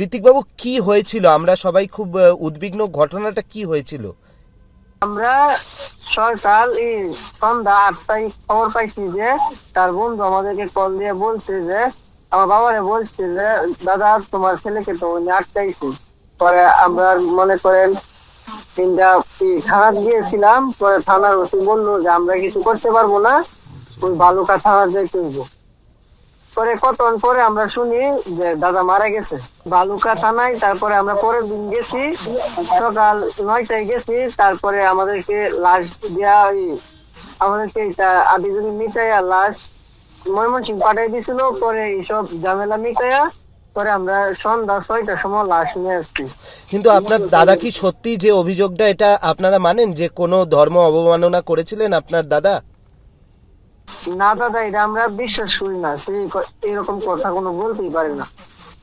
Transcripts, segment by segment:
ঋত্বিকবাবু, কি হয়েছিল? আমরা সবাই খুব উদ্বিগ্ন, ঘটনাটা কি হয়েছিল? আমরা সকাল সন্ধ্যা 8টায় খবর পাইছি যে তার বন্ধু আমাদেরকে কল দিয়ে বলছে যে আমার বাবারে বলছে যে দাদা তোমার ছেলেকে তো উনি আটকাইছে। পরে আমরা মনে করেন থানা গিয়েছিলাম। পরে থানার ওসি বললো যে আমরা কিছু করতে পারবো না, ওই বালুকা থানা যেতে হইব। পরে কতক্ষণ পরে আমরা শুনি যে দাদা মারা গেছে বালুকা থানায়। তারপরে আমরা পরের দিন গেছি, সকাল 9টায় গেছি। তারপরে আমাদেরকে লাশ দেওয়া, আমাদেরকে আদিজনী মিটাইয়া লাশ ময়মনসিংহ পাঠাই দিছিল। পরে এইসব ঝামেলা মিটাইয়া পরে আমরা সন্ধ্যা 6টার সময় লাশ নিয়ে আসছি। কিন্তু আপনার দাদা কি সত্যি যে অভিযোগটা, এটা আপনারা মানেন যে কোনো ধর্ম অবমাননা করেছিলেন আপনার দাদা? না দাদা, এটা আমরা বিশ্বাস করি না, এরকম কথা কোনো বলতেই পারে না।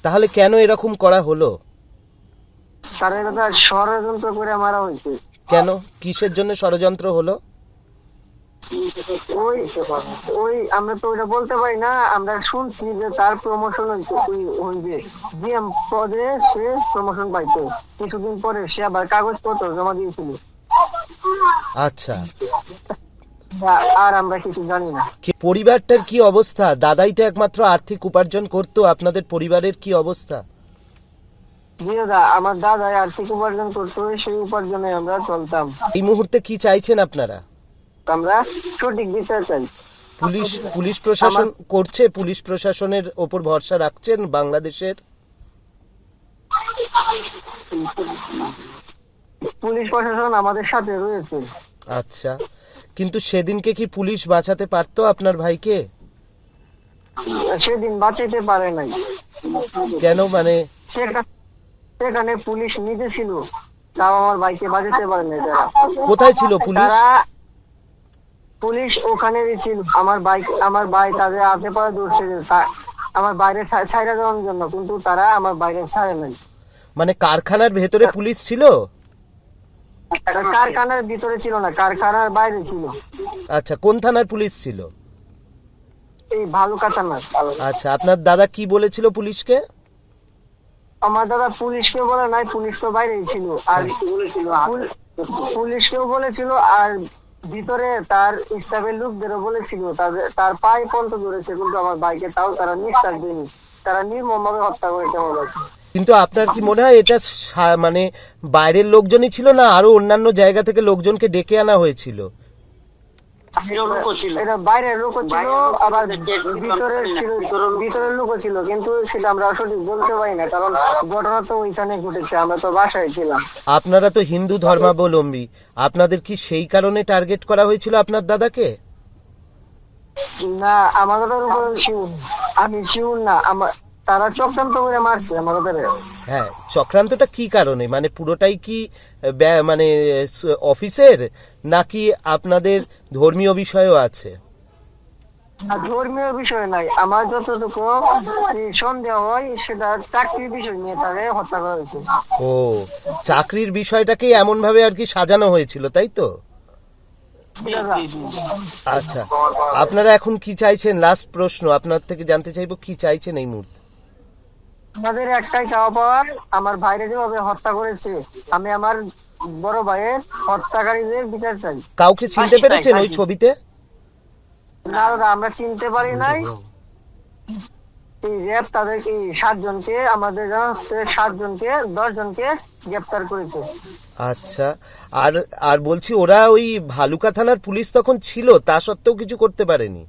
তাহলে কেন এরকম করা হলো? তারা দাদা ষড়যন্ত্র করে মারা হয়েছে। কেন, কিসের জন্য ষড়যন্ত্র হলো? ওই আমরা তো ওইটা বলতে পারি না। আমরা শুনছি যে তার প্রমোশন হইবে, জিএম পদে সে প্রমোশন পাইতো। কিছুদিন পরে সে আবার কাগজপত্র জমা দিয়েছিল। আচ্ছা, আর আমরা কিছু জানি না। পরিবারটার কি অবস্থা? দাদাই তো একমাত্র আর্থিক উপার্জন করতো, আপনাদের পরিবারের কি অবস্থা? জি দাদা, আমার দাদাই আর্থিক উপার্জন করতো, সেই উপার্জনে আমরা চলতাম। এই মুহূর্তে কি চাইছেন আপনারা? আমরা সঠিক বিচার চাই। পুলিশ প্রশাসন করছে, পুলিশ প্রশাসনের ওপর ভরসা রাখছেন বাংলাদেশের? পুলিশ প্রশাসন আমাদের সাথে রয়েছে। আচ্ছা, কিন্তু সেদিনকে কি পুলিশ বাঁচাতে পারতো আপনার ভাইকে? সেদিন বাঁচাইতে পারে নাই। কেন, মানে সেখানে পুলিশ নিজে ছিল, তাও আমার ভাইকে বাঁচাতে পারে নাই। তারা কোথায় ছিল পুলিশ? পুলিশ ওখানেই ছিল। আমার ভাই তাদের হাতে পড়ে ধরছে আমার বাইরে ছাইরা দেওয়ার জন্য, কিন্তু তারা আমার বাইরে ছাড়ে নাই। মানে কারখানার ভেতরে পুলিশ ছিল? কারখানার ভিতরে ছিল না, কারখানার বাইরে ছিল। আচ্ছা, কোন থানার পুলিশ ছিল? এই ভালুকা থানার। আচ্ছা, আপনার দাদা কি বলেছিল পুলিশকে? আমার দাদা পুলিশকে বলে নাই, পুলিশ তো বাইরেই ছিল। আর পুলিশকেও বলেছিল, আর ভিতরে তার স্টাফের লোকদেরও বলেছিল। তার পায়ে পর্যন্ত ধরেছে, কিন্তু আমার ভাইকে তাও তারা নিঃশ্বাস দেয়নি। তারা নির্মম ভাবে হত্যা করেছে আমার ভাইকে। কিন্তু আপনার কি মনে হয় এটা মানে বাইরের লোকজনই ছিল, না আরো অন্যান্য জায়গা থেকে লোকজনকে ডেকে আনা হয়েছিল? এটা বাইরের লোক ছিল, আবার ভিতরের লোক ছিল, কিন্তু সেটা আমরা সঠিক বলতে পারি না, কারণ ঘটনা তো ওইখানে ঘটেছে, আমরা তো বাসায় ছিলাম। আপনারা তো হিন্দু ধর্মাবলম্বী, আপনাদের কি সেই কারণে টার্গেট করা হয়েছিল আপনার দাদাকে? না, আমার দাদার উপর আমি শিউর না। তারা চক্রান্ত করে মারছে আমার দাদারে। হ্যাঁ, চক্রান্তটা কি কারণে, মানে পুরোটাই কি মানে অফিসের, নাকি আপনাদের ধর্মীয় বিষয়ও আছে? ধর্মীয় বিষয় নাই, আমার যতটুকু সন্দেহ হয় সেটা চাকরির বিষয় নিয়ে তাদের হত্যা করা হয়েছে। ও, চাকরির বিষয়টাকে এমন ভাবে আর কি সাজানো হয়েছিল, তাই তো? আচ্ছা, আপনারা এখন কি চাইছেন? লাস্ট প্রশ্ন আপনার থেকে জানতে চাইবো, কি চাইছেন এই মুহূর্তে? আমাদের একটাই চাওয়া পাওয়ার, আমার ভাইরে যেভাবে হত্যা করেছে, আমি আমার বড় ভাইয়ের হত্যাকারীদের বিচার চাই। কাউকে চিনতে পেরেছেন ওই ছবিতে? না দাদা, আমরা চিনতে পারি নাই। তাদেরকে 7 জনকে, আমাদের 10 জনকে গ্রেফতার করেছে। আচ্ছা, আর আর বলছি, ওরা ওই ভালুকা থানার পুলিশ তখন ছিল, তা সত্ত্বেও কিছু করতে পারেনি?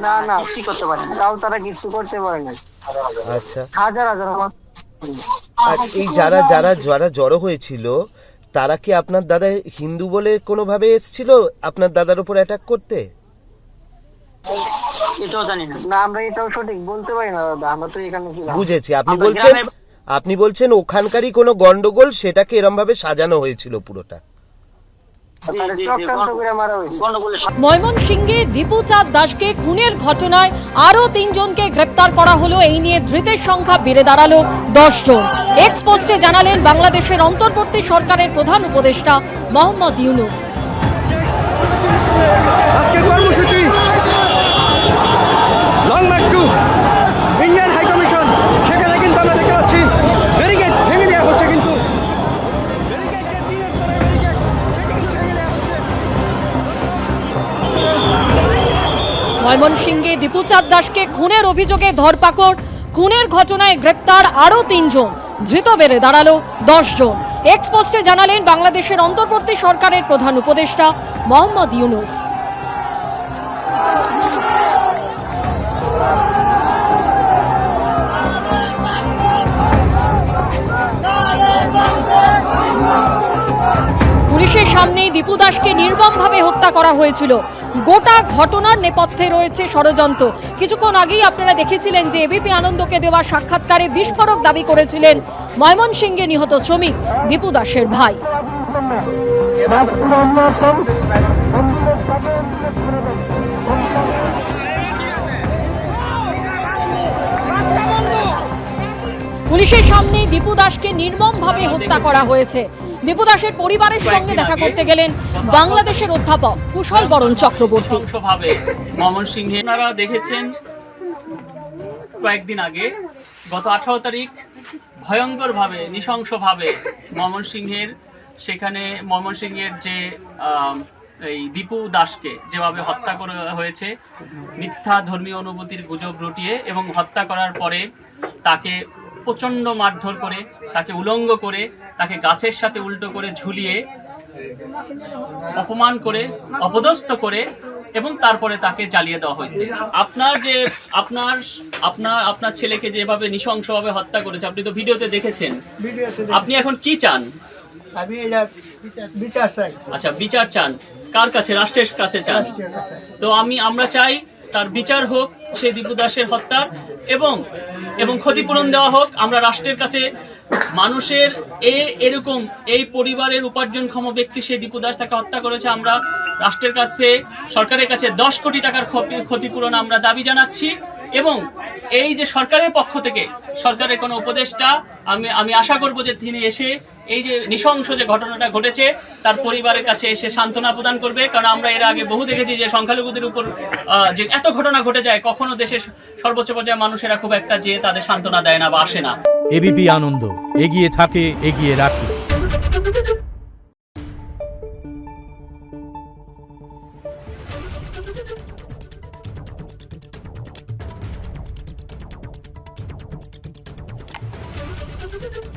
না না, কিছু করতে পারেনি, তাও তারা কিছু করতে পারে না। আচ্ছা, হাজার হাজার আর এই যারা যারা যারা জড়ো হয়েছিল, তারা কি আপনার দাদা হিন্দু বলে কোনোভাবে এসেছিল আপনার দাদার উপর অ্যাটাক করতে? এটাও জানি না। না, আমরা এটাও সঠিক বলতে পারি না দাদা, আমরা তো এখানে ছিলাম। বুঝেছি, আপনি বলছেন ওখানকারই কোনো গন্ডগোল, সেটাকে এরম ভাবে সাজানো হয়েছিল পুরোটা। ময়মনসিংহে দীপুচাঁদ দাসকে খুনের ঘটনায় আরো 3 জনকে গ্রেপ্তার করা হলো। এই নিয়ে ধৃতের সংখ্যা বেড়ে দাঁড়ালো 10 জন। এক্স পোস্টে জানালেন বাংলাদেশের অন্তর্বর্তী সরকারের প্রধান উপদেষ্টা মোহাম্মদ ইউনূস। আজকের কর্মসূচি long march to Indian high commission, সেখানে কিন্তু আমরা দেখতে পাচ্ছি ময়মনসিংহে দীপুচাঁদ দাসকে খুনের অভিযোগে ধরপাকড়, খুনের ঘটনায় গ্রেপ্তার আরও 3 জন, ধৃত বেড়ে দাঁড়ালো 10 জন। এক্সপোস্টে জানালেন বাংলাদেশের অন্তর্বর্তী সরকারের প্রধান উপদেষ্টা মোহাম্মদ ইউনূস। পুলিশের সামনেই দীপু দাসকে নির্মমভাবে হত্যা করা হয়েছিল। গোটা ঘটনার নেপথ্যে রয়েছে ষড়যন্ত্র। কিছুক্ষণ আগেই আপনারা দেখেছিলেন যে এবিপি আনন্দকে দেওয়া সাক্ষাৎকারে বিস্ফোরক দাবি করেছিলেন ময়মনসিংহে নিহত শ্রমিক দীপু দাসের ভাই। পুলিশের সামনে দীপু দাসকে নির্মমভাবে হত্যা করা হয়েছে। দীপু দাসের পরিবারের সঙ্গে দেখা করতে গেলেন বাংলাদেশের অধ্যাপক কুশল বরণ চক্রবর্তী। ময়মনসিংহে আপনারা দেখেছেন কয়েকদিন আগে গত 18 তারিখ ভয়ঙ্করভাবে নৃশংসভাবে ময়মনসিংহের যে এই দীপু দাসকে যেভাবে হত্যা করা হয়েছে মিথ্যা ধর্মীয় অনুভূতির গুজব রটিয়ে, এবং হত্যা করার পরে তাকে প্রচন্ড মারধর করে, তাকে উলঙ্গ করে, তাকে গাছের সাথে উল্টো করে ঝুলিয়ে অপমান করে, অপদস্থ করে, এবং তারপরে তাকে জ্বালিয়ে দেওয়া হয়েছে। আপনার ছেলেকে যেভাবে নৃশংসভাবে হত্যা করেছে আপনি তো ভিডিওতে দেখেছেন। আপনি এখন কি চান? আমি এটা বিচার চাই। আচ্ছা, বিচার চান কার কাছে? রাষ্ট্রের কাছে চান। তো আমরা চাই তার বিচার হোক সেই দীপু দাসের হত্যার, এবং ক্ষতিপূরণ দেওয়া হোক। আমরা রাষ্ট্রের কাছে মানুষের এরকম এই পরিবারের উপার্জনক্ষম ব্যক্তি সেই দীপু দাস তাকে হত্যা করেছে, আমরা রাষ্ট্রের কাছে, সরকারের কাছে 10 কোটি টাকার ক্ষতিপূরণ আমরা দাবি জানাচ্ছি। এবং এই যে সরকারের পক্ষ থেকে সরকারের কোনো উপদেষ্টা, আমি আশা করব যে তিনি এসে এই যে নৃশংস যে ঘটনাটা ঘটেছে তার পরিবারের কাছে এসে সান্ত্বনা প্রদান করবে। কারণ আমরা এর আগে বহু দেখেছি যে সংখ্যালঘুদের উপর যে এত ঘটনা ঘটে যায়, কখনো দেশের সর্বোচ্চ পর্যায়ে মানুষেরা খুব একটা যে তাদের সান্ত্বনা দেয় না বা আসে না। এবিপি আনন্দ, এগিয়ে থাকে, এগিয়ে রাখে। Thank you.